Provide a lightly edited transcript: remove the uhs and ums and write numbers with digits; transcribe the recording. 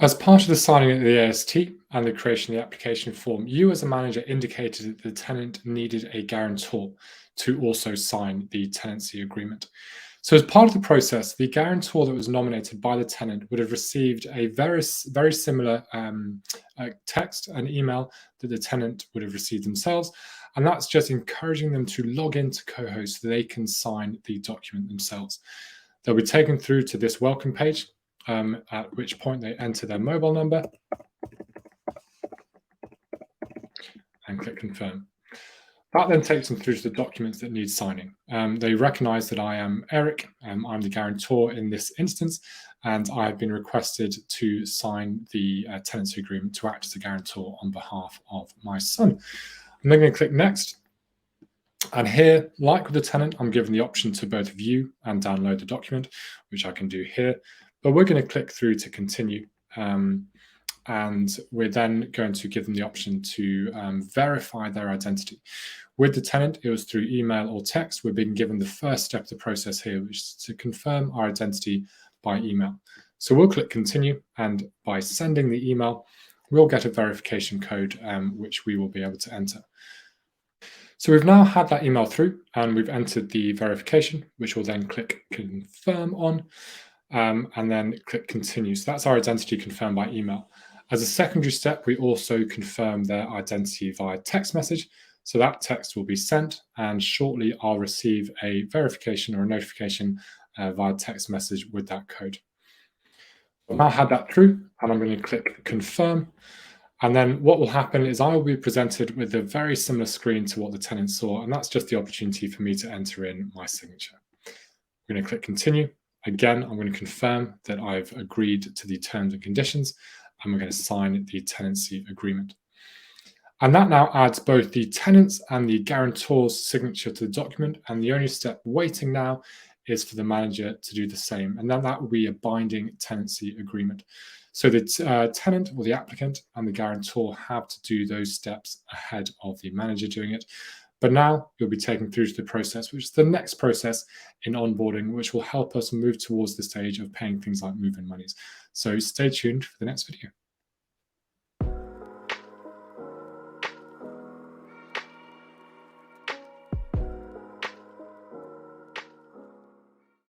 As part of the signing of the AST and the creation of the application form, you as a manager indicated that the tenant needed a guarantor to also sign the tenancy agreement. So as part of the process, the guarantor that was nominated by the tenant would have received a very similar text and email that the tenant would have received themselves. And that's just encouraging them to log into COHO so they can sign the document themselves. They'll be taken through to this welcome page, at which point they enter their mobile number and click confirm. That then takes them through to the documents that need signing. They recognize that I am Eric, I'm the guarantor in this instance, and I have been requested to sign the tenancy agreement to act as a guarantor on behalf of my son. I'm then going to click next. And here, like with the tenant, I'm given the option to both view and download the document, which I can do here. But we're going to click through to continue. And we're then going to give them the option to verify their identity. With the tenant, it was through email or text. We're being given the first step of the process here, which is to confirm our identity by email. So we'll click continue, and by sending the email, we'll get a verification code, which we will be able to enter. So we've now had that email through, and we've entered the verification, which we'll then click confirm on, and then click continue. So that's our identity confirmed by email. As a secondary step, we also confirm their identity via text message. So that text will be sent, and shortly I'll receive a verification or a notification via text message with that code. I've now had that through, and I'm going to click confirm. And then what will happen is I will be presented with a very similar screen to what the tenant saw, and that's just the opportunity for me to enter in my signature. I'm going to click continue. Again, I'm going to confirm that I've agreed to the terms and conditions, and we're going to sign the tenancy agreement. And that now adds both the tenant's and the guarantor's signature to the document, and the only step waiting now is for the manager to do the same, and then that will be a binding tenancy agreement. So the tenant or the applicant and the guarantor have to do those steps ahead of the manager doing it. But now you'll be taken through to the process, which is the next process in onboarding, which will help us move towards the stage of paying things like move-in monies. So stay tuned for the next video.